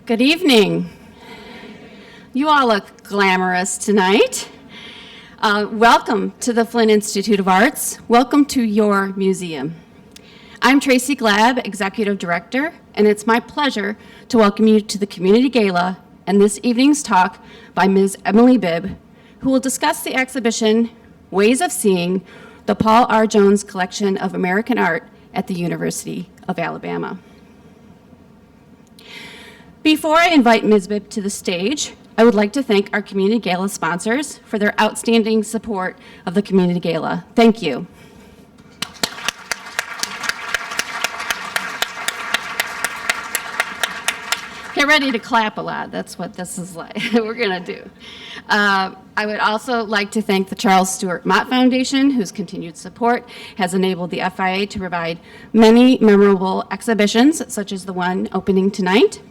Good evening. You all look glamorous tonight. Welcome to the Flint Institute of Arts. Welcome to your museum. I'm Tracy Glabb, Executive Director, and it's my pleasure to welcome you to the Community Gala and this evening's talk by Ms. Emily Bibb, who will discuss the exhibition, Ways of Seeing, the Paul R. Jones Collection of American Art at the University of Alabama. Before I invite Ms. Bibb to the stage, I would like to thank our Community Gala sponsors for their outstanding support of the Community Gala. Thank you. Get ready to clap a lot. That's what this is like. We're going to do. I would also like to thank the Charles Stewart Mott Foundation, whose continued support has enabled the FIA to provide many memorable exhibitions, such as the one opening tonight.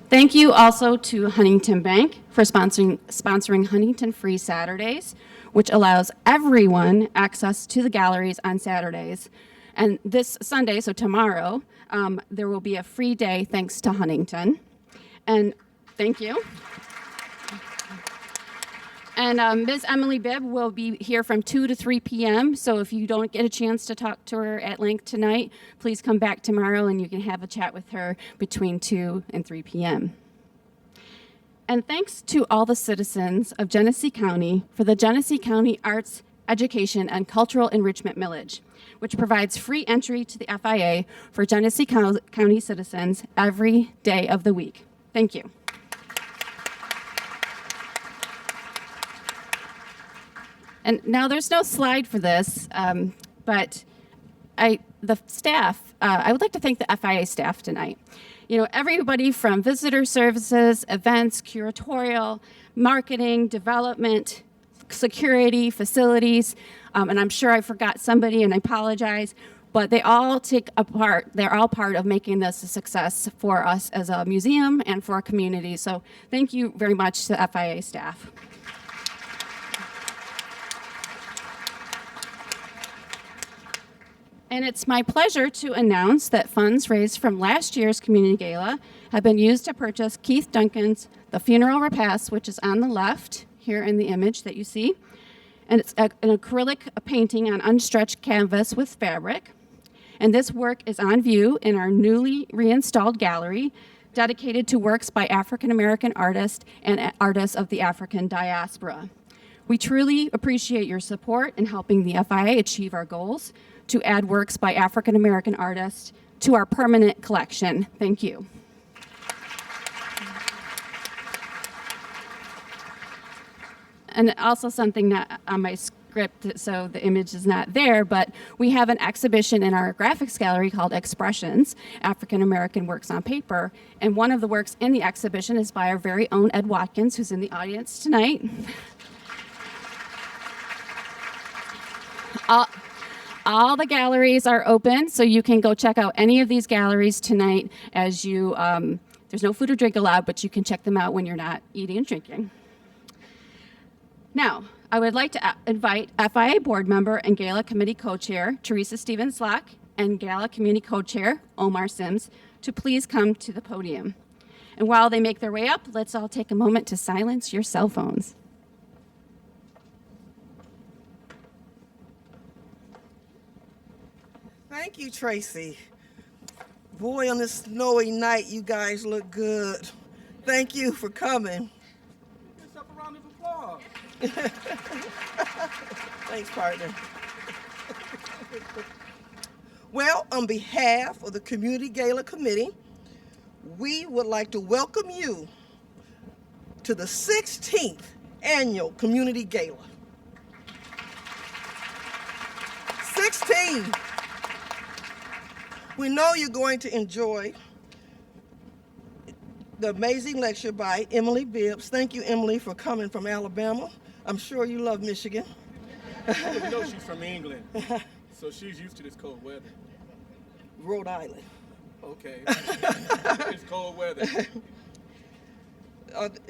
Thank you also to Huntington Bank for sponsoring Huntington Free Saturdays, which allows everyone access to the galleries on Saturdays. And this Sunday, so tomorrow, there will be a free day thanks to Huntington. And thank you. And Ms. Emily Bibb will be here from 2 to 3 p.m., so if you don't get a chance to talk to her at length tonight, please come back tomorrow and you can have a chat with her between 2 and 3 p.m. And thanks to all the citizens of Genesee County for the Genesee County Arts, Education, and Cultural Enrichment Millage, which provides free entry to the FIA for Genesee County citizens every day of the week. Thank you. And now there's no slide for this, but I would like to thank the FIA staff tonight. You know, everybody from visitor services, events, curatorial, marketing, development, security, facilities, and I'm sure I forgot somebody and I apologize, but they all they're all part of making this a success for us as a museum and for our community. So thank you very much to the FIA staff. And it's my pleasure to announce that funds raised from last year's Community Gala have been used to purchase Keith Duncan's The Funeral Repast, which is on the left here in the image that you see. And it's an acrylic painting on unstretched canvas with fabric. And this work is on view in our newly reinstalled gallery, dedicated to works by African American artists and artists of the African diaspora. We truly appreciate your support in helping the FIA achieve our goals to add works by African American artists to our permanent collection. Thank you. And also something that on my script, so the image is not there, but we have an exhibition in our graphics gallery called Expressions, African American Works on Paper. And one of the works in the exhibition is by our very own Ed Watkins, who's in the audience tonight. All the galleries are open, so you can go check out any of these galleries tonight as you, there's no food or drink allowed, but you can check them out when you're not eating and drinking. Now, I would like to invite FIA board member and Gala committee co-chair, Teresa Stevens-Locke, and Gala community co-chair, Omar Sims, to please come to the podium. And while they make their way up, let's all take a moment to silence your cell phones. Thank you, Tracy. Boy, on this snowy night, you guys look good. Thank you for coming. Give yourself a round of applause. Thanks, partner. Well, on behalf of the Community Gala Committee, we would like to welcome you to the 16th Annual Community Gala. 16! We know you're going to enjoy the amazing lecture by Emily Bibb. Thank you, Emily, for coming from Alabama. I'm sure you love Michigan. You know she's from England, so she's used to this cold weather. Rhode Island. Okay, it's cold weather.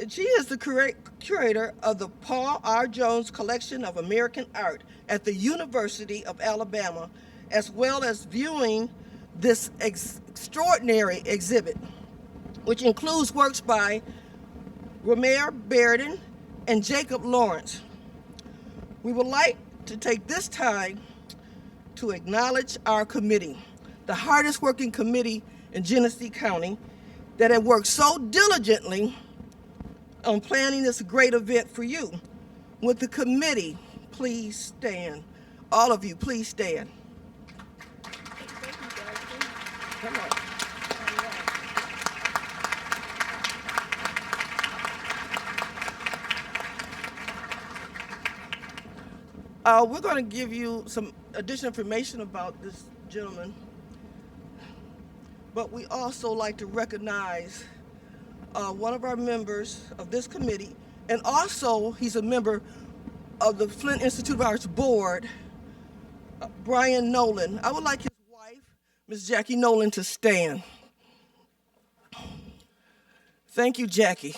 She is the curator of the Paul R. Jones Collection of American Art at the University of Alabama as well as viewing this extraordinary exhibit, which includes works by Romer Berden and Jacob Lawrence. We would like to take this time to acknowledge our committee, the hardest working committee in Genesee County that have worked so diligently on planning this great event for you. Would the committee please stand? All of you, please stand. Come on. We're going to give you some additional information about this gentleman, but we also like to recognize one of our members of this committee, and also he's a member of the Flint Institute of Arts Board, Brian Nolan. I would like his wife, Ms. Jackie Nolan, to stand. Thank you, Jackie.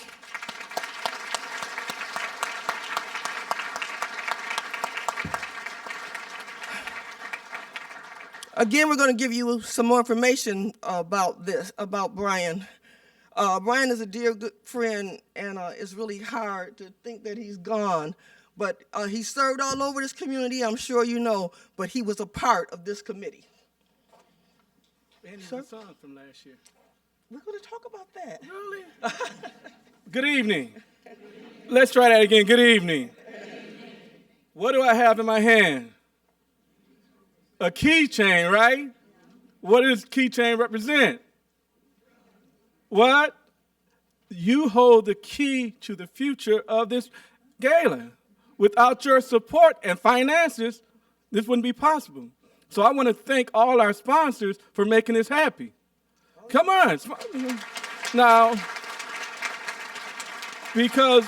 Again, we're going to give you some more information about Brian. Brian is a dear, good friend, and it's really hard to think that he's gone. But he served all over this community, I'm sure you know, but he was a part of this committee. And he's a song from last year. We're going to talk about that. Really? Good evening. Let's try that again. Good evening. What do I have in my hand? A keychain, right? What does keychain represent? What? You hold the key to the future of this gala. Without your support and finances, this wouldn't be possible. So I want to thank all our sponsors for making this happy. Come on. Now, because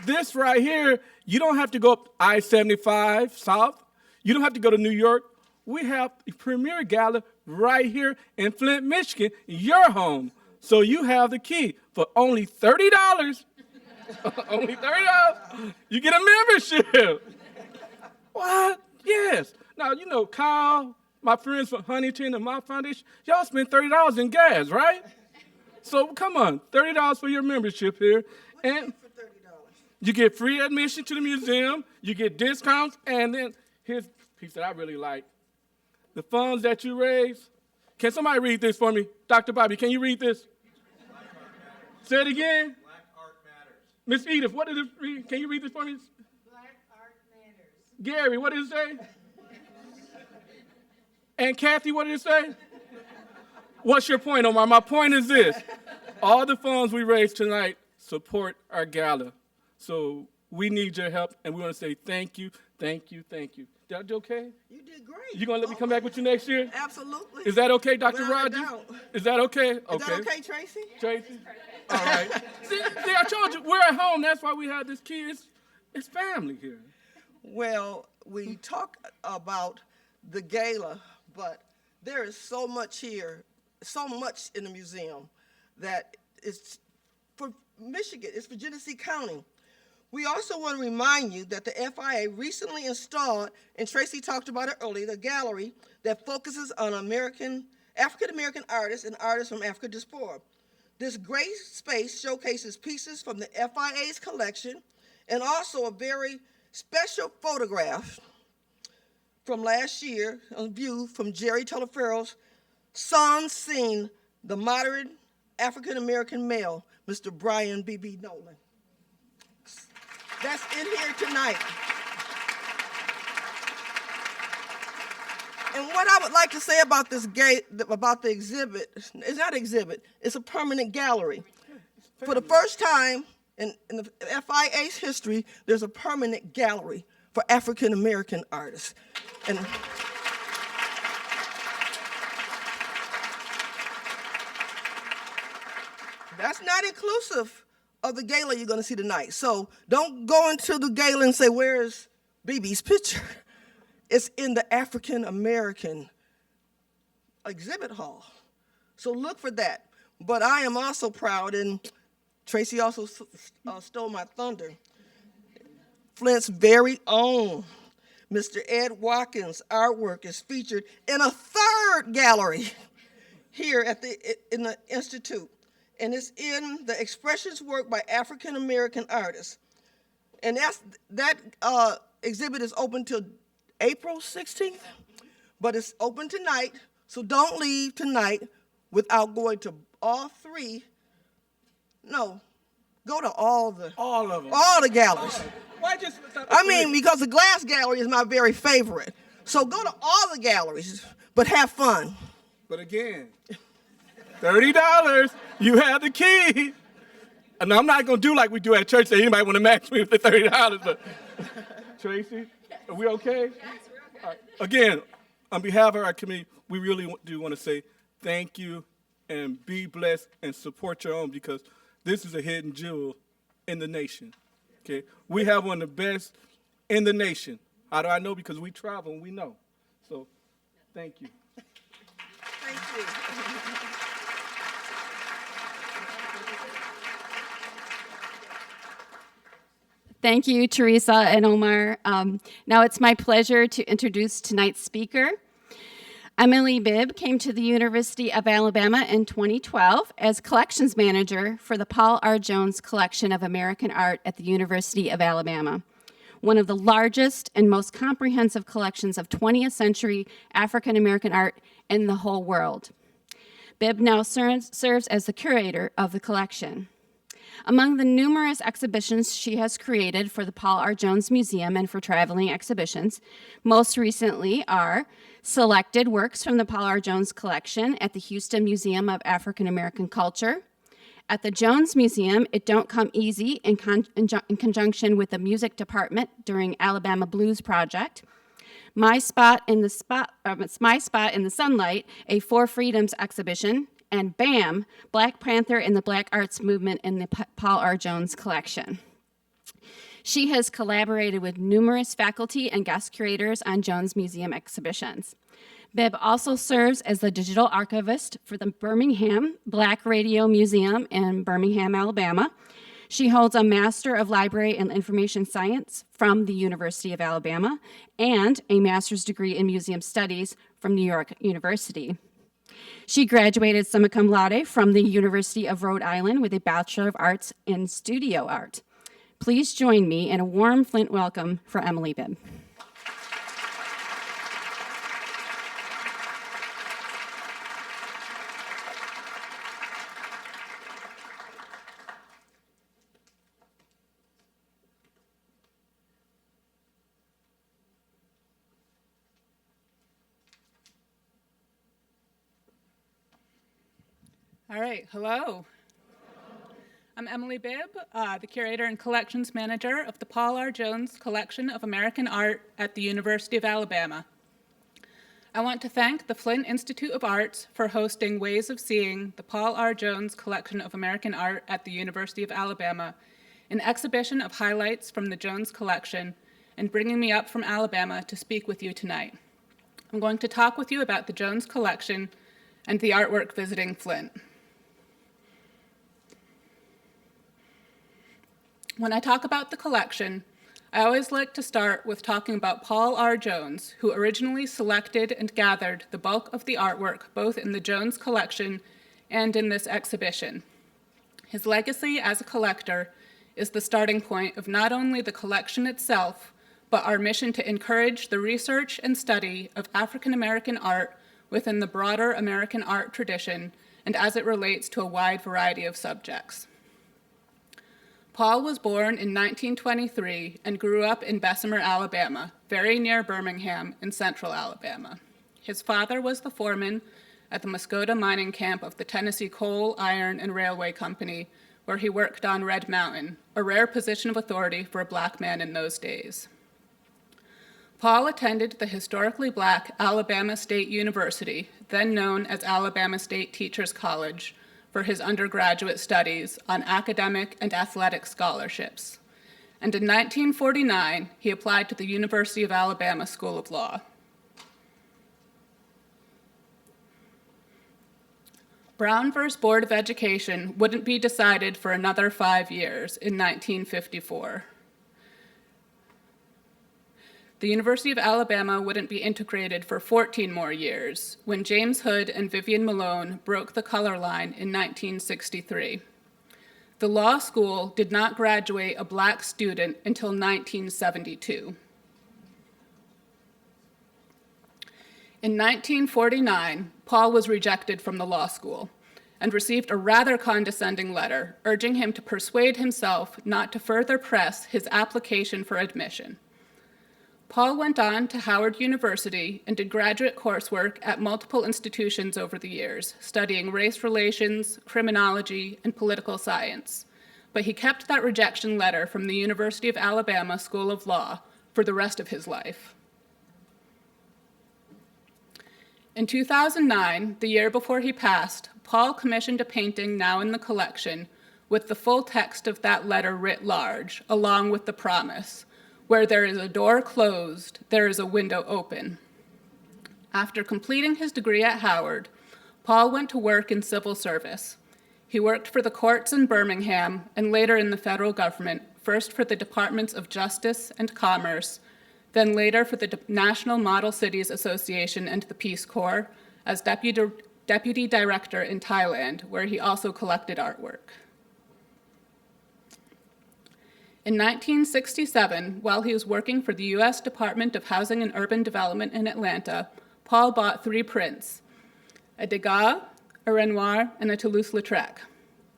this right here, you don't have to go up I-75 South. You don't have to go to New York. We have the premier gala right here in Flint, Michigan, your home. So you have the key for only $30. Only $30. You get a membership. What? Yes. Now, you know, Kyle, my friends from Huntington and my foundation, y'all spend $30 in gas, right? So come on, $30 for your membership here. And you get free admission to the museum. You get discounts. And then here's a piece that I really like. The funds that you raise. Can somebody read this for me? Dr. Bobby, can you read this? Black Art Matters. Say it again. Black Art Matters. Miss Edith, what did it read? Can you read this for me? Black Art Matters. Gary, what did it say? And Kathy, what did it say? What's your point, Omar? My point is this. All the funds we raise tonight support our gala. So we need your help, and we want to say thank you, thank you, thank you. Did I do okay? You did great. You going to let me come back with you next year? Absolutely. Is that okay, Dr. Without a Rogers? doubt. Is that okay? Is that okay, Tracy? Tracy? All right. See, I told you, we're at home. That's why we have this key. It's family here. Well, we talk about the gala, but there is so much here, so much in the museum that is for Michigan, it's for Genesee County. We also want to remind you that the FIA recently installed, and Tracy talked about it earlier, the gallery that focuses on African-American artists and artists from African diaspora. This great space showcases pieces from the FIA's collection and also a very special photograph from last year, a view from Jerry Talaferro's son seen the modern African-American male, Mr. Brian B.B. Nolan. That's in here tonight. And what I would like to say about this about the exhibit, it's not an exhibit, it's a permanent gallery. For the first time in the FIA's history, there's a permanent gallery for African American artists. And that's not inclusive of the gala you're going to see tonight. So don't go into the gala and say, where's BB's picture? It's in the African American exhibit hall. So look for that. But I am also proud, and Tracy also stole my thunder, Flint's very own Mr. Ed Watkins' artwork is featured in a third gallery here in the Institute, and it's in the expressions work by African American artists. And that exhibit is open till April 16th, but it's open tonight, so don't leave tonight without going to all three. No, go to all of them. All the galleries. Why just? I mean, because the glass gallery is my very favorite. So go to all the galleries, but have fun. But again, $30. You have the key. And I'm not gonna do like we do at church. That anybody want to match me with the $30? But Tracy, are we okay? Yes, we're okay. Right. Again, on behalf of our community, we really do want to say thank you and be blessed and support your own, because this is a hidden jewel in the nation. Okay, we have one of the best in the nation. How do I know? Because we travel and we know. So, thank you. Thank you. Thank you, Teresa and Omar. Now it's my pleasure to introduce tonight's speaker. Emily Bibb came to the University of Alabama in 2012 as collections manager for the Paul R. Jones Collection of American Art at the University of Alabama, one of the largest and most comprehensive collections of 20th century African American art in the whole world. Bibb now serves as the curator of the collection. Among the numerous exhibitions she has created for the Paul R. Jones Museum and for traveling exhibitions, most recently are selected works from the Paul R. Jones collection at the Houston Museum of African American Culture. At the Jones Museum, It Don't Come Easy in conjunction with the music department during Alabama Blues Project. My Spot in the Sunlight, a Four Freedoms exhibition, and BAM, Black Panther in the Black Arts Movement in the Paul R. Jones collection. She has collaborated with numerous faculty and guest curators on Jones Museum exhibitions. Bibb also serves as the digital archivist for the Birmingham Black Radio Museum in Birmingham, Alabama. She holds a Master of Library and Information Science from the University of Alabama and a master's degree in museum studies from New York University. She graduated summa cum laude from the University of Rhode Island with a Bachelor of Arts in Studio Art. Please join me in a warm Flint welcome for Emily Bibb. All right, hello. I'm Emily Bibb, the curator and collections manager of the Paul R. Jones Collection of American Art at the University of Alabama. I want to thank the Flint Institute of Arts for hosting Ways of Seeing the Paul R. Jones Collection of American Art at the University of Alabama, an exhibition of highlights from the Jones collection, and bringing me up from Alabama to speak with you tonight. I'm going to talk with you about the Jones collection and the artwork visiting Flint. When I talk about the collection, I always like to start with talking about Paul R. Jones, who originally selected and gathered the bulk of the artwork both in the Jones collection and in this exhibition. His legacy as a collector is the starting point of not only the collection itself, but our mission to encourage the research and study of African American art within the broader American art tradition and as it relates to a wide variety of subjects. Paul was born in 1923 and grew up in Bessemer, Alabama, very near Birmingham in central Alabama. His father was the foreman at the Muscoda mining camp of the Tennessee Coal, Iron, and Railway Company, where he worked on Red Mountain, a rare position of authority for a black man in those days. Paul attended the historically black Alabama State University, then known as Alabama State Teachers College, for his undergraduate studies on academic and athletic scholarships. And in 1949, he applied to the University of Alabama School of Law. Brown v. Board of Education wouldn't be decided for another 5 years in 1954. the University of Alabama wouldn't be integrated for 14 more years when James Hood and Vivian Malone broke the color line in 1963. The law school did not graduate a Black student until 1972. In 1949, Paul was rejected from the law school and received a rather condescending letter urging him to persuade himself not to further press his application for admission. Paul went on to Howard University and did graduate coursework at multiple institutions over the years, studying race relations, criminology, and political science. But he kept that rejection letter from the University of Alabama School of Law for the rest of his life. In 2009, the year before he passed, Paul commissioned a painting now in the collection with the full text of that letter writ large, along with the promise, "Where there is a door closed, there is a window open." After completing his degree at Howard, Paul went to work in civil service. He worked for the courts in Birmingham and later in the federal government, first for the Departments of Justice and Commerce, then later for the National Model Cities Association and the Peace Corps as deputy director in Thailand, where he also collected artwork. In 1967, while he was working for the U.S. Department of Housing and Urban Development in Atlanta, Paul bought 3 prints, a Degas, a Renoir, and a Toulouse-Lautrec.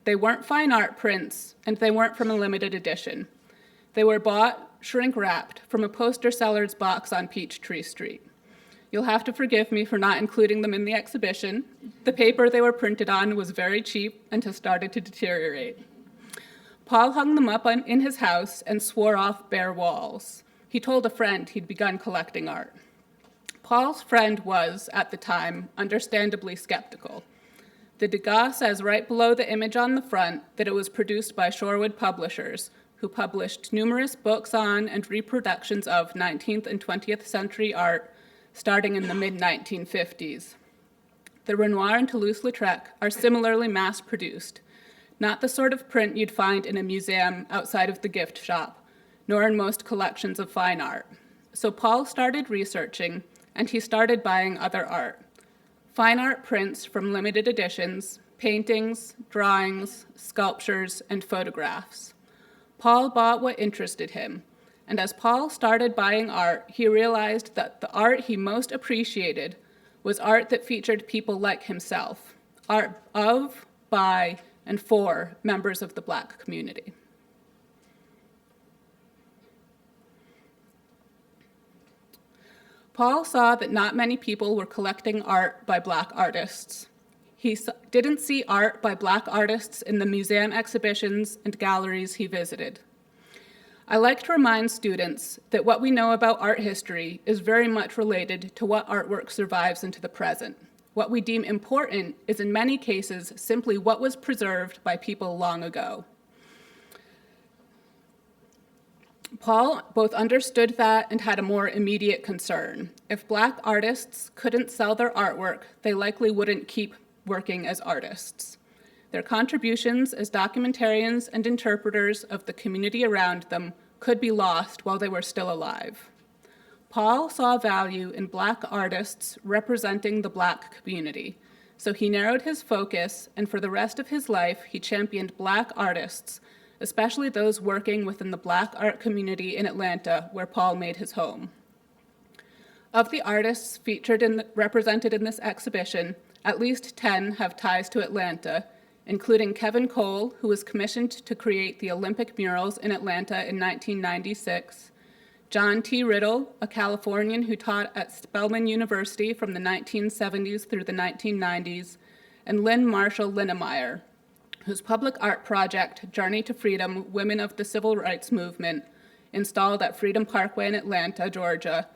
They weren't fine art prints, and they weren't from a limited edition. They were bought, shrink-wrapped, from a poster seller's box on Peachtree Street. You'll have to forgive me for not including them in the exhibition. The paper they were printed on was very cheap and has started to deteriorate. Paul hung them up in his house and swore off bare walls. He told a friend he'd begun collecting art. Paul's friend was, at the time, understandably skeptical. The Degas says right below the image on the front that it was produced by Shorewood Publishers, who published numerous books on and reproductions of 19th and 20th century art starting in the mid-1950s. The Renoir and Toulouse-Lautrec are similarly mass-produced, not the sort of print you'd find in a museum outside of the gift shop, nor in most collections of fine art. So Paul started researching, and he started buying other art. Fine art prints from limited editions, paintings, drawings, sculptures, and photographs. Paul bought what interested him, and as Paul started buying art, he realized that the art he most appreciated was art that featured people like himself, art of, by, and for members of the Black community. Paul saw that not many people were collecting art by Black artists. He didn't see art by Black artists in the museum exhibitions and galleries he visited. I like to remind students that what we know about art history is very much related to what artwork survives into the present. What we deem important is in many cases simply what was preserved by people long ago. Paul both understood that and had a more immediate concern. If Black artists couldn't sell their artwork, they likely wouldn't keep working as artists. Their contributions as documentarians and interpreters of the community around them could be lost while they were still alive. Paul saw value in Black artists representing the Black community, so he narrowed his focus, and for the rest of his life, he championed Black artists, especially those working within the Black art community in Atlanta, where Paul made his home. Of the artists represented in this exhibition, at least 10 have ties to Atlanta, including Kevin Cole, who was commissioned to create the Olympic murals in Atlanta in 1996, John T. Riddle, a Californian who taught at Spelman University from the 1970s through the 1990s, and Lynn Marshall Linnemeyer, whose public art project, Journey to Freedom, Women of the Civil Rights Movement, installed at Freedom Parkway in Atlanta, Georgia,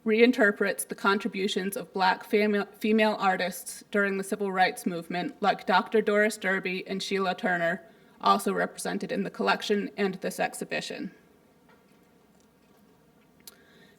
reinterprets the contributions of Black female artists during the Civil Rights Movement, like Dr. Doris Derby and Sheila Turner, also represented in the collection and this exhibition.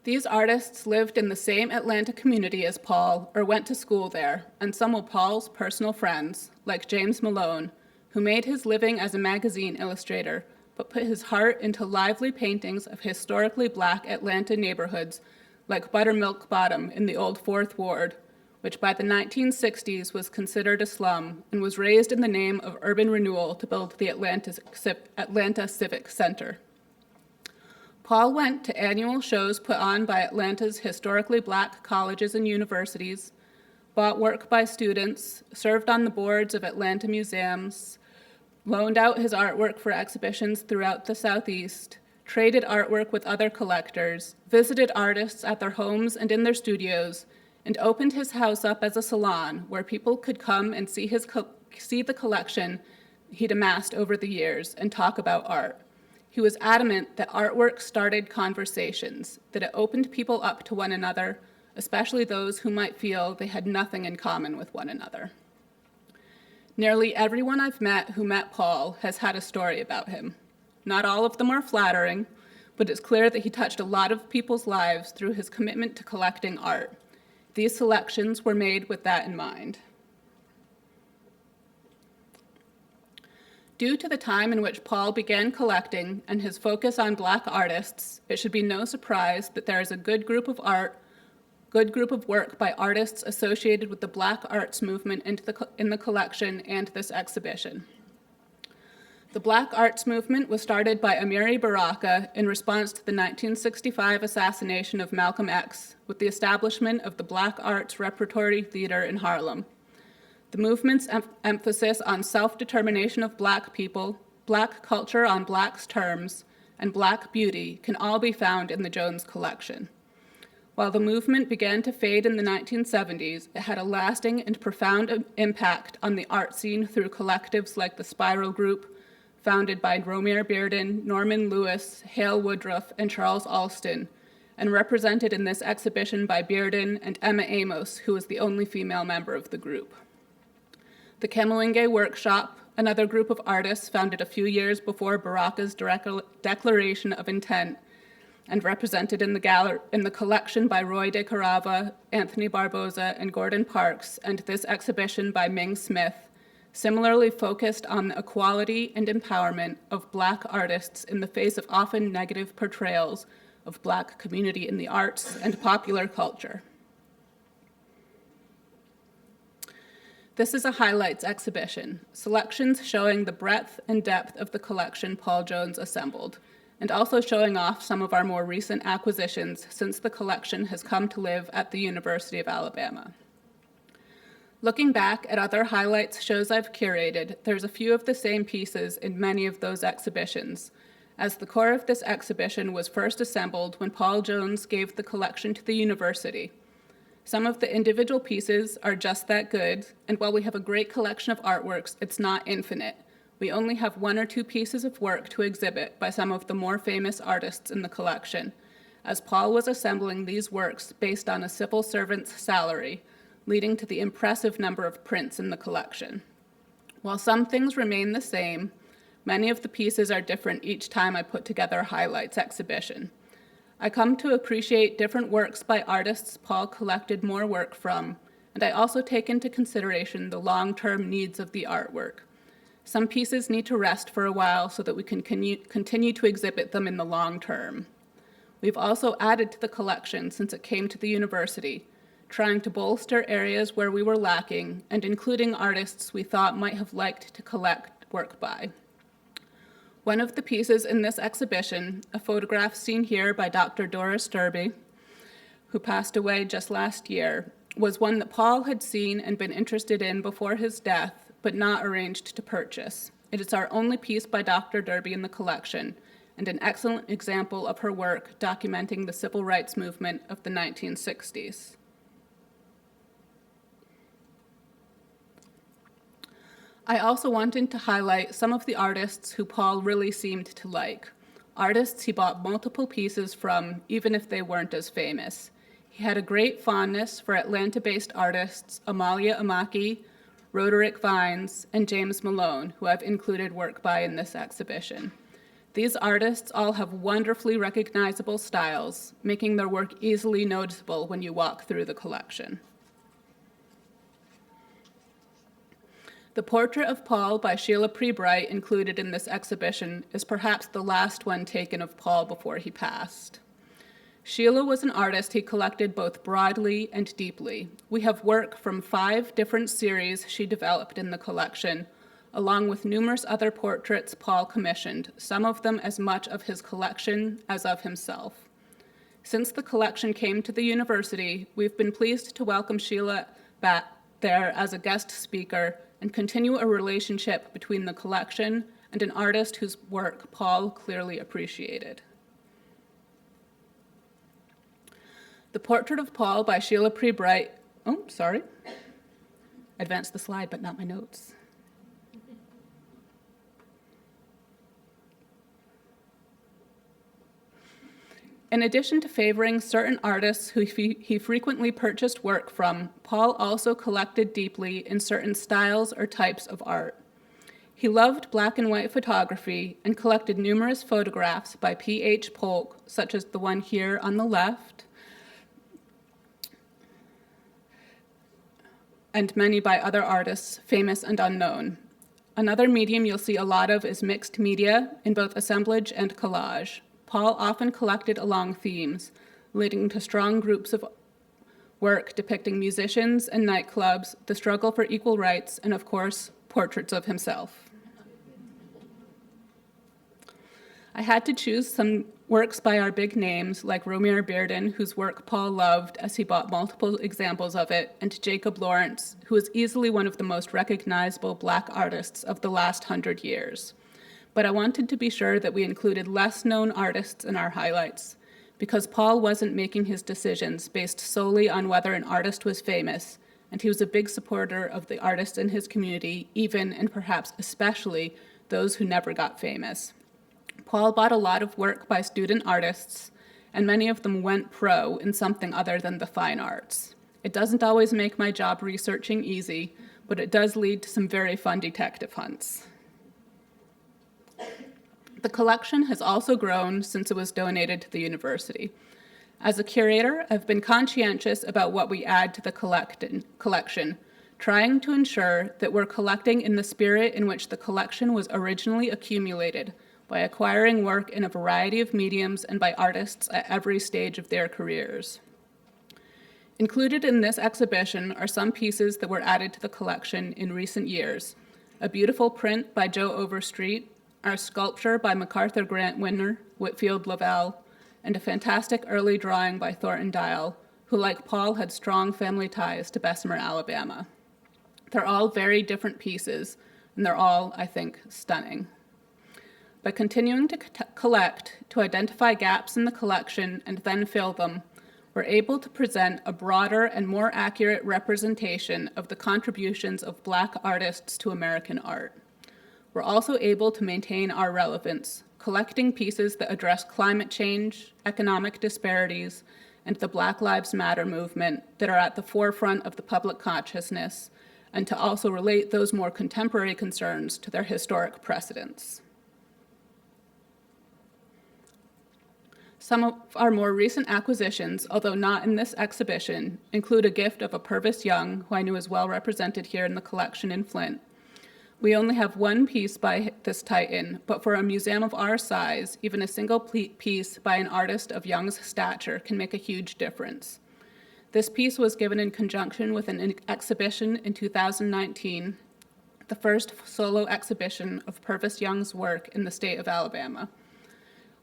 These artists lived in the same Atlanta community as Paul or went to school there, and some were Paul's personal friends, like James Malone, who made his living as a magazine illustrator but put his heart into lively paintings of historically Black Atlanta neighborhoods like Buttermilk Bottom in the Old Fourth Ward, which by the 1960s was considered a slum and was raised in the name of urban renewal to build the Atlanta Civic Center. Paul went to annual shows put on by Atlanta's historically Black colleges and universities, bought work by students, served on the boards of Atlanta museums, loaned out his artwork for exhibitions throughout the Southeast, traded artwork with other collectors, visited artists at their homes and in their studios, and opened his house up as a salon where people could come and see the collection he'd amassed over the years and talk about art. He was adamant that artwork started conversations, that it opened people up to one another, especially those who might feel they had nothing in common with one another. Nearly everyone I've met who met Paul has had a story about him. Not all of them are flattering, but it's clear that he touched a lot of people's lives through his commitment to collecting art. These selections were made with that in mind. Due to the time in which Paul began collecting and his focus on Black artists, it should be no surprise that there is a good group of work by artists associated with the Black arts movement in the collection and this exhibition. The Black arts movement was started by Amiri Baraka in response to the 1965 assassination of Malcolm X with the establishment of the Black Arts Repertory Theater in Harlem. The movement's emphasis on self-determination of Black people, Black culture on Black's terms, and Black beauty can all be found in the Jones collection. While the movement began to fade in the 1970s, it had a lasting and profound impact on the art scene through collectives like the Spiral Group, founded by Romare Bearden, Norman Lewis, Hale Woodruff, and Charles Alston, and represented in this exhibition by Bearden and Emma Amos, who was the only female member of the group. The Camoinge Workshop, another group of artists founded a few years before Baraka's declaration of intent, and represented in the collection by Roy de Carava, Anthony Barboza, and Gordon Parks, and this exhibition by Ming Smith, similarly focused on the equality and empowerment of Black artists in the face of often negative portrayals of Black community in the arts and popular culture. This is a highlights exhibition, selections showing the breadth and depth of the collection Paul Jones assembled, and also showing off some of our more recent acquisitions since the collection has come to live at the University of Alabama. Looking back at other highlights shows I've curated, there's a few of the same pieces in many of those exhibitions, as the core of this exhibition was first assembled when Paul Jones gave the collection to the university. Some of the individual pieces are just that good, and while we have a great collection of artworks, it's not infinite. We only have one or two pieces of work to exhibit by some of the more famous artists in the collection, as Paul was assembling these works based on a civil servant's salary, leading to the impressive number of prints in the collection. While some things remain the same, many of the pieces are different each time I put together a highlights exhibition. I come to appreciate different works by artists Paul collected more work from, and I also take into consideration the long-term needs of the artwork. Some pieces need to rest for a while so that we can continue to exhibit them in the long term. We've also added to the collection since it came to the university, trying to bolster areas where we were lacking and including artists we thought might have liked to collect work by. One of the pieces in this exhibition, a photograph seen here by Dr. Doris Derby, who passed away just last year, was one that Paul had seen and been interested in before his death, but not arranged to purchase. It is our only piece by Dr. Derby in the collection, and an excellent example of her work documenting the civil rights movement of the 1960s. I also wanted to highlight some of the artists who Paul really seemed to like, artists he bought multiple pieces from, even if they weren't as famous. He had a great fondness for Atlanta-based artists Amalia Amaki, Roderick Vines, and James Malone, who I've included work by in this exhibition. These artists all have wonderfully recognizable styles, making their work easily noticeable when you walk through the collection. The portrait of Paul by Sheila Prebright included in this exhibition is perhaps the last one taken of Paul before he passed. Sheila was an artist he collected both broadly and deeply. We have work from 5 different series she developed in the collection, along with numerous other portraits Paul commissioned, some of them as much of his collection as of himself. Since the collection came to the university, we've been pleased to welcome Sheila back there as a guest speaker and continue a relationship between the collection and an artist whose work Paul clearly appreciated. The portrait of Paul by Sheila Prebright, advanced the slide, but not my notes. In addition to favoring certain artists who he frequently purchased work from, Paul also collected deeply in certain styles or types of art. He loved black and white photography and collected numerous photographs by P.H. Polk, such as the one here on the left, and many by other artists, famous and unknown. Another medium you'll see a lot of is mixed media in both assemblage and collage. Paul often collected along themes, leading to strong groups of work depicting musicians and nightclubs, the struggle for equal rights, and of course, portraits of himself. I had to choose some works by our big names, like Romare Bearden, whose work Paul loved as he bought multiple examples of it, and Jacob Lawrence, who is easily one of the most recognizable Black artists of the last 100 years. But I wanted to be sure that we included less-known artists in our highlights, because Paul wasn't making his decisions based solely on whether an artist was famous, and he was a big supporter of the artists in his community, even and perhaps especially those who never got famous. Paul bought a lot of work by student artists, and many of them went pro in something other than the fine arts. It doesn't always make my job researching easy, but it does lead to some very fun detective hunts. The collection has also grown since it was donated to the university. As a curator, I've been conscientious about what we add to the collection, trying to ensure that we're collecting in the spirit in which the collection was originally accumulated, by acquiring work in a variety of mediums and by artists at every stage of their careers. Included in this exhibition are some pieces that were added to the collection in recent years: a beautiful print by Joe Overstreet, our sculpture by MacArthur Grant winner Whitfield Lavelle, and a fantastic early drawing by Thornton Dial, who, like Paul, had strong family ties to Bessemer, Alabama. They're all very different pieces, and they're all, I think, stunning. By continuing to collect, to identify gaps in the collection and then fill them, we're able to present a broader and more accurate representation of the contributions of Black artists to American art. We're also able to maintain our relevance, collecting pieces that address climate change, economic disparities, and the Black Lives Matter movement that are at the forefront of the public consciousness, and to also relate those more contemporary concerns to their historic precedents. Some of our more recent acquisitions, although not in this exhibition, include a gift of a Purvis Young, who I knew is well represented here in the collection in Flint. We only have one piece by this Titan, but for a museum of our size, even a single piece by an artist of Young's stature can make a huge difference. This piece was given in conjunction with an exhibition in 2019, the first solo exhibition of Purvis Young's work in the state of Alabama.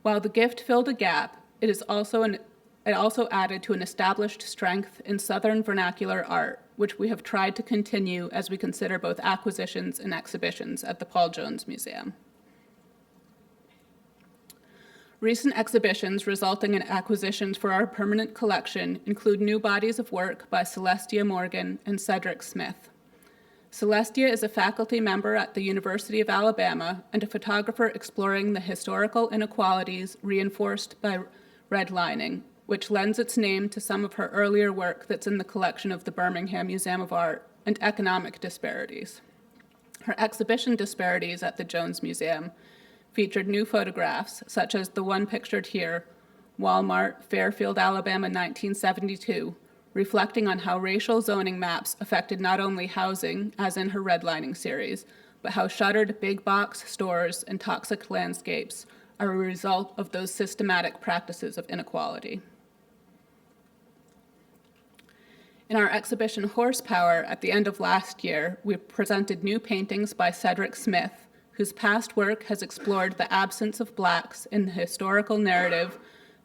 While the gift filled a gap, it also added to an established strength in Southern vernacular art, which we have tried to continue as we consider both acquisitions and exhibitions at the Paul Jones Museum. Recent exhibitions resulting in acquisitions for our permanent collection include new bodies of work by Celestia Morgan and Cedric Smith. Celestia is a faculty member at the University of Alabama and a photographer exploring the historical inequalities reinforced by redlining, which lends its name to some of her earlier work that's in the collection of the Birmingham Museum of Art, and economic disparities. Her exhibition Disparities at the Jones Museum featured new photographs, such as the one pictured here, Walmart, Fairfield, Alabama, 1972, reflecting on how racial zoning maps affected not only housing, as in her redlining series, but how shuttered big box stores and toxic landscapes are a result of those systematic practices of inequality. In our exhibition Horsepower at the end of last year, we presented new paintings by Cedric Smith, whose past work has explored the absence of Blacks in the historical narrative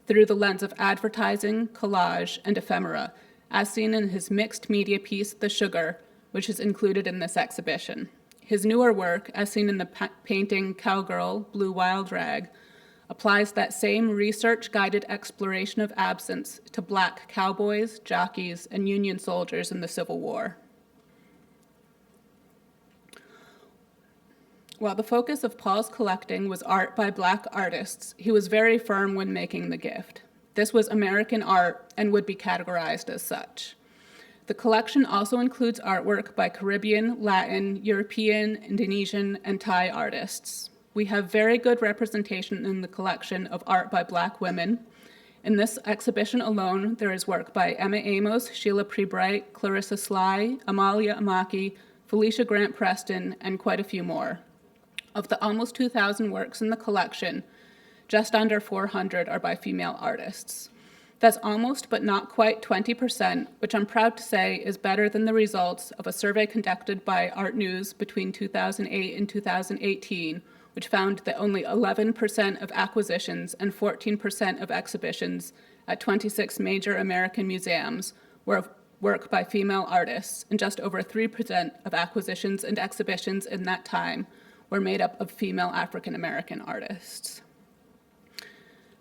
through the lens of advertising, collage, and ephemera, as seen in his mixed media piece, The Sugar, which is included in this exhibition. His newer work, as seen in the painting Cowgirl, Blue Wild Rag, applies that same research-guided exploration of absence to Black cowboys, jockeys, and Union soldiers in the Civil War. While the focus of Paul's collecting was art by Black artists, he was very firm when making the gift. This was American art and would be categorized as such. The collection also includes artwork by Caribbean, Latin, European, Indonesian, and Thai artists. We have very good representation in the collection of art by Black women. In this exhibition alone, there is work by Emma Amos, Sheila Prebright, Clarissa Sly, Amalia Amaki, Felicia Grant Preston, and quite a few more. Of the almost 2,000 works in the collection, just under 400 are by female artists. That's almost but not quite 20%, which I'm proud to say is better than the results of a survey conducted by Art News between 2008 and 2018, which found that only 11% of acquisitions and 14% of exhibitions at 26 major American museums were of work by female artists, and just over 3% of acquisitions and exhibitions in that time were made up of female African American artists.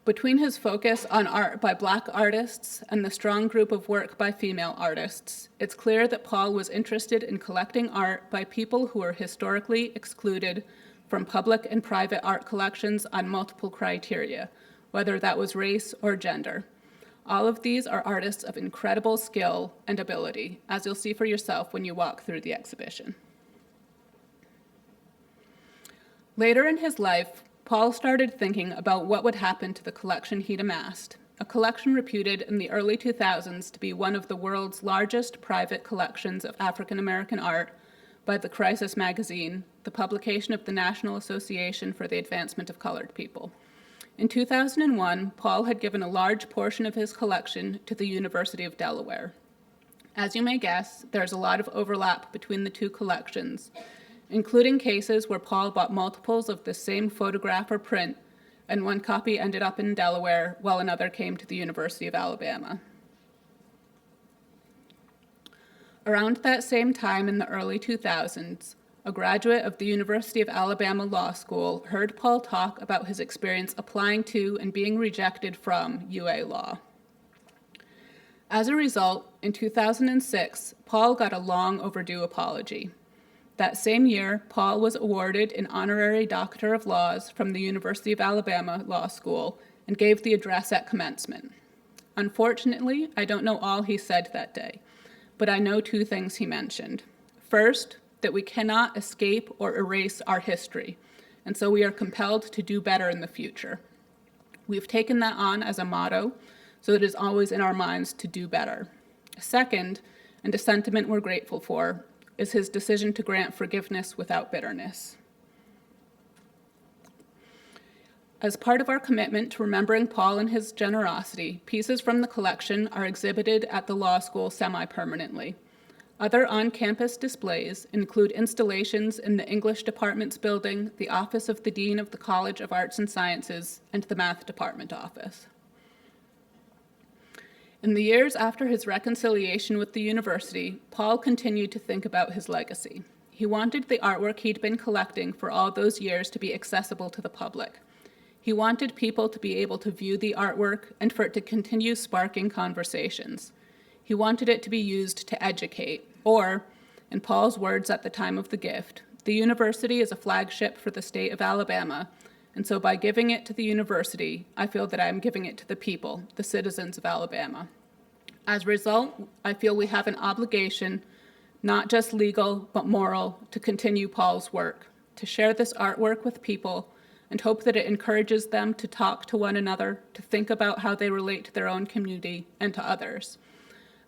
Between his focus on art by Black artists and the strong group of work by female artists, it's clear that Paul was interested in collecting art by people who were historically excluded from public and private art collections on multiple criteria, whether that was race or gender. All of these are artists of incredible skill and ability, as you'll see for yourself when you walk through the exhibition. Later in his life, Paul started thinking about what would happen to the collection he'd amassed, a collection reputed in the early 2000s to be one of the world's largest private collections of African American art by The Crisis magazine, the publication of the National Association for the Advancement of Colored People. In 2001, Paul had given a large portion of his collection to the University of Delaware. As you may guess, there's a lot of overlap between the two collections, including cases where Paul bought multiples of the same photograph or print, and one copy ended up in Delaware while another came to the University of Alabama. Around that same time in the early 2000s, a graduate of the University of Alabama Law School heard Paul talk about his experience applying to and being rejected from UA Law. As a result, in 2006, Paul got a long overdue apology. That same year, Paul was awarded an honorary Doctor of Laws from the University of Alabama Law School and gave the address at commencement. Unfortunately, I don't know all he said that day, but I know two things he mentioned. First, that we cannot escape or erase our history, and so we are compelled to do better in the future. We've taken that on as a motto, so it is always in our minds to do better. Second, and a sentiment we're grateful for, is his decision to grant forgiveness without bitterness. As part of our commitment to remembering Paul and his generosity, pieces from the collection are exhibited at the law school semi-permanently. Other on-campus displays include installations in the English Department's building, the office of the Dean of the College of Arts and Sciences, and the Math Department office. In the years after his reconciliation with the university, Paul continued to think about his legacy. He wanted the artwork he'd been collecting for all those years to be accessible to the public. He wanted people to be able to view the artwork and for it to continue sparking conversations. He wanted it to be used to educate, or, in Paul's words at the time of the gift, the university is a flagship for the state of Alabama, and so by giving it to the university, I feel that I am giving it to the people, the citizens of Alabama. As a result, I feel we have an obligation, not just legal, but moral, to continue Paul's work, to share this artwork with people, and hope that it encourages them to talk to one another, to think about how they relate to their own community and to others.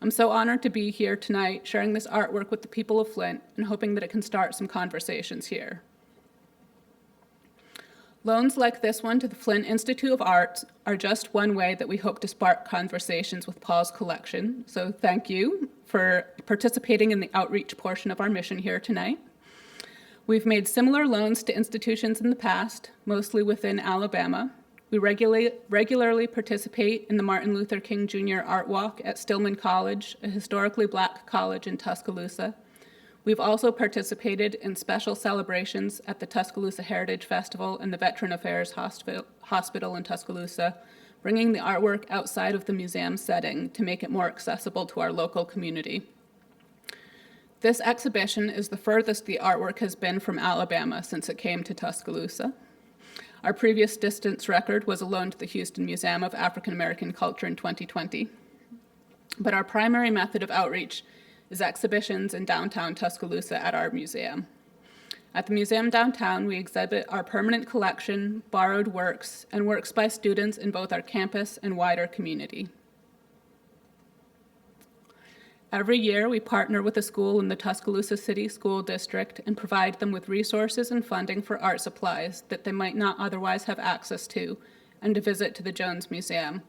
I'm so honored to be here tonight sharing this artwork with the people of Flint and hoping that it can start some conversations here. Loans like this one to the Flint Institute of Arts are just one way that we hope to spark conversations with Paul's collection. So thank you for participating in the outreach portion of our mission here tonight. We've made similar loans to institutions in the past, mostly within Alabama. We regularly participate in the Martin Luther King Jr. Art Walk at Stillman College, a historically Black college in Tuscaloosa. We've also participated in special celebrations at the Tuscaloosa Heritage Festival and the Veteran Affairs Hospital in Tuscaloosa, bringing the artwork outside of the museum setting to make it more accessible to our local community. This exhibition is the furthest the artwork has been from Alabama since it came to Tuscaloosa. Our previous distance record was a loan to the Houston Museum of African American Culture in 2020. But our primary method of outreach is exhibitions in downtown Tuscaloosa at our museum. At the museum downtown, we exhibit our permanent collection, borrowed works, and works by students in both our campus and wider community. Every year, we partner with a school in the Tuscaloosa City School District and provide them with resources and funding for art supplies that they might not otherwise have access to, and a visit to the Jones Museum.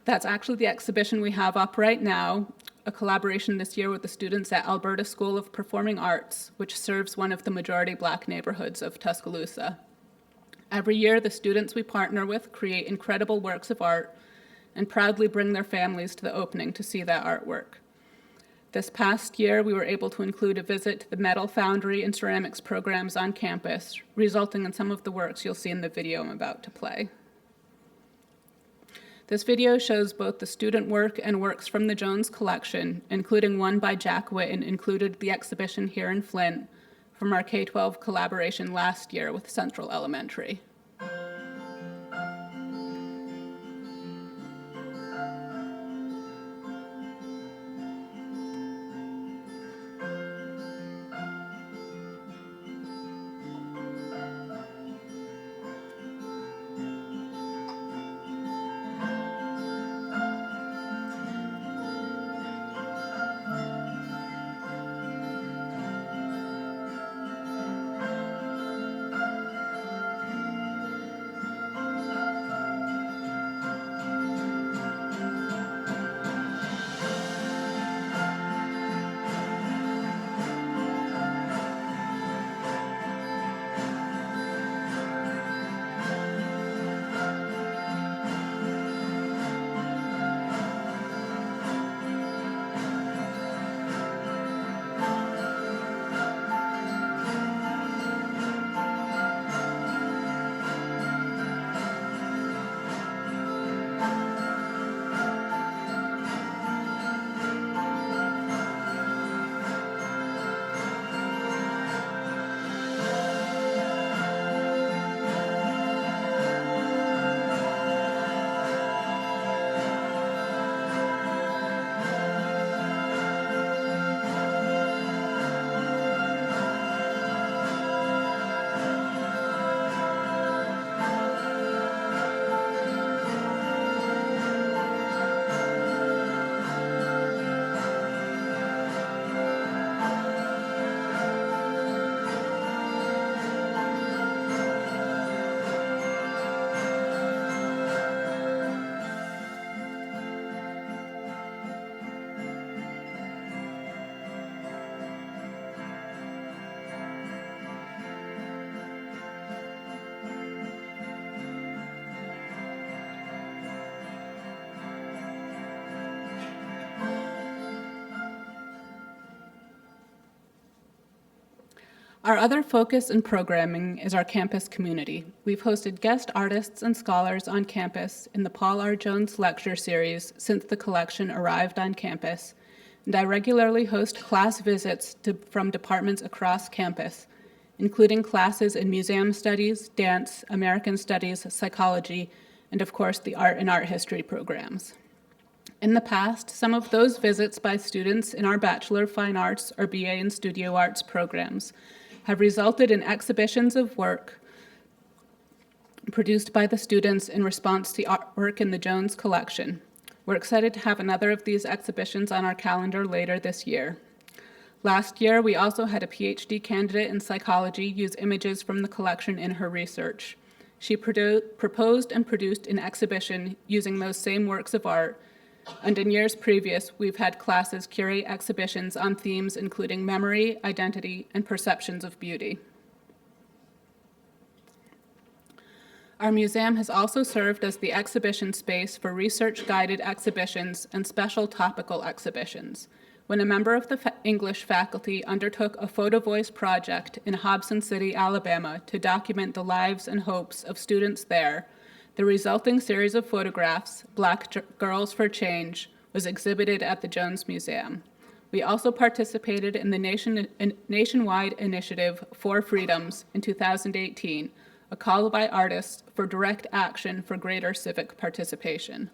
That's actually the exhibition we have up right now, a collaboration this year with the students at Alberta School of Performing Arts, which serves one of the majority Black neighborhoods of Tuscaloosa. Every year, the students we partner with create incredible works of art and proudly bring their families to the opening to see that artwork. This past year, we were able to include a visit to the metal foundry and ceramics programs on campus, resulting in some of the works you'll see in the video I'm about to play. This video shows both the student work and works from the Jones collection, including one by Jack Witten, included the exhibition here in Flint from our K-12 collaboration last year with Central Elementary. Our other focus in programming is our campus community. We've hosted guest artists and scholars on campus in the Paul R. Jones Lecture Series since the collection arrived on campus, and I regularly host class visits from departments across campus, including classes in museum studies, dance, American studies, psychology, and of course the art and art history programs. In the past, some of those visits by students in our Bachelor of Fine Arts or BA in Studio Arts programs have resulted in exhibitions of work produced by the students in response to artwork in the Jones collection. We're excited to have another of these exhibitions on our calendar later this year. Last year, we also had a PhD candidate in psychology use images from the collection in her research. She proposed and produced an exhibition using those same works of art, and in years previous, we've had classes curate exhibitions on themes including memory, identity, and perceptions of beauty. Our museum has also served as the exhibition space for research-guided exhibitions and special topical exhibitions. When a member of the English faculty undertook a photo voice project in Hobson City, Alabama, to document the lives and hopes of students there, the resulting series of photographs, Black Girls for Change, was exhibited at the Jones Museum. We also participated in the nationwide initiative For Freedoms in 2018, a call by artists for direct action for greater civic participation.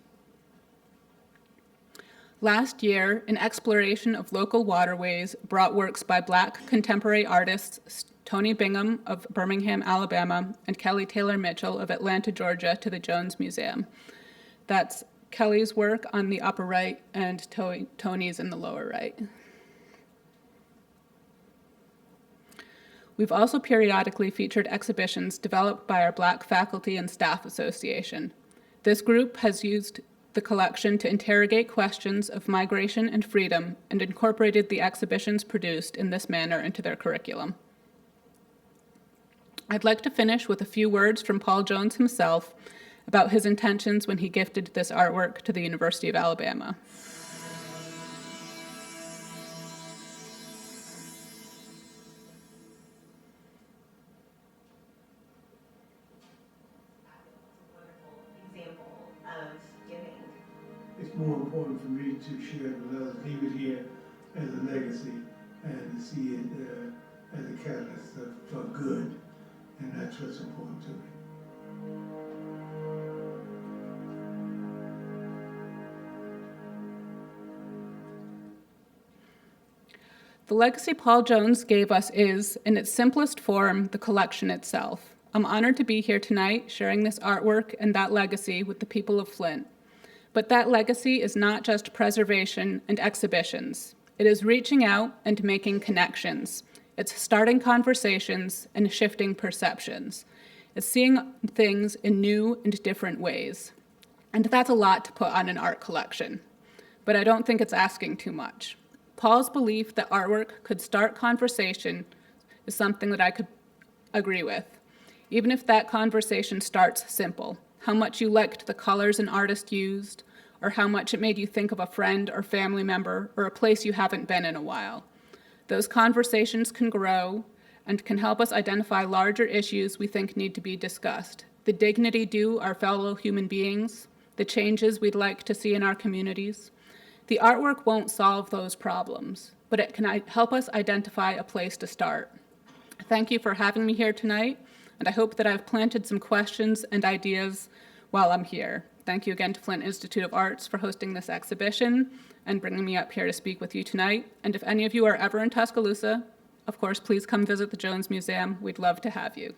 Last year, an exploration of local waterways brought works by Black contemporary artists Tony Bingham of Birmingham, Alabama, and Kelly Taylor Mitchell of Atlanta, Georgia, to the Jones Museum. That's Kelly's work on the upper right and Tony's in the lower right. We've also periodically featured exhibitions developed by our Black Faculty and Staff Association. This group has used the collection to interrogate questions of migration and freedom and incorporated the exhibitions produced in this manner into their curriculum. I'd like to finish with a few words from Paul Jones himself about his intentions when he gifted this artwork to the University of Alabama. It's more important for me to share the love, leave it here as a legacy, and to see it as a catalyst for good, and that's what's important to me. The legacy Paul Jones gave us is, in its simplest form, the collection itself. I'm honored to be here tonight sharing this artwork and that legacy with the people of Flint. But that legacy is not just preservation and exhibitions. It is reaching out and making connections. It's starting conversations and shifting perceptions. It's seeing things in new and different ways. And that's a lot to put on an art collection. But I don't think it's asking too much. Paul's belief that artwork could start conversation is something that I could agree with, even if that conversation starts simple. How much you liked the colors an artist used, or how much it made you think of a friend or family member or a place you haven't been in a while. Those conversations can grow and can help us identify larger issues we think need to be discussed. The dignity due our fellow human beings, the changes we'd like to see in our communities. The artwork won't solve those problems, but it can help us identify a place to start. Thank you for having me here tonight, and I hope that I've planted some questions and ideas while I'm here. Thank you again to Flint Institute of Arts for hosting this exhibition and bringing me up here to speak with you tonight. And if any of you are ever in Tuscaloosa, of course, please come visit the Jones Museum. We'd love to have you.